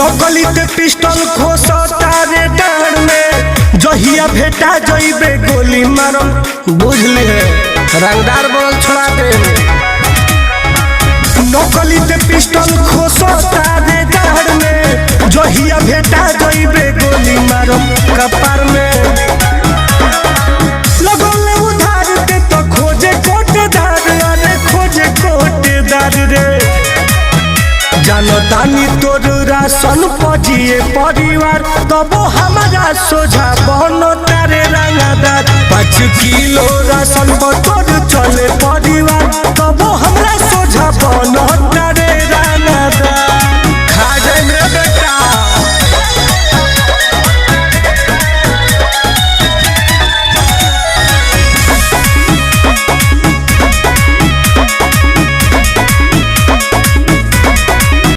नकली पिस्टल खोसता रे डांड में जहिया भेटा जइबे गोली मारम बुझली है रंगदार बोल छोड़ा दे। नकली पिस्टल खोसता रे डांड में जहिया भेटा जइबे गोली मारम कपार में लगले उधार के तो खोजे कोटेदार अरे खोजे कोटेदार रे जानो तानी तोर राशन पजिए परिवार तब हमारा सोझा बनो तारे रंगदार 5 किलो राशन बतोर चले परिवार तब हमरा सोझा बनो तारे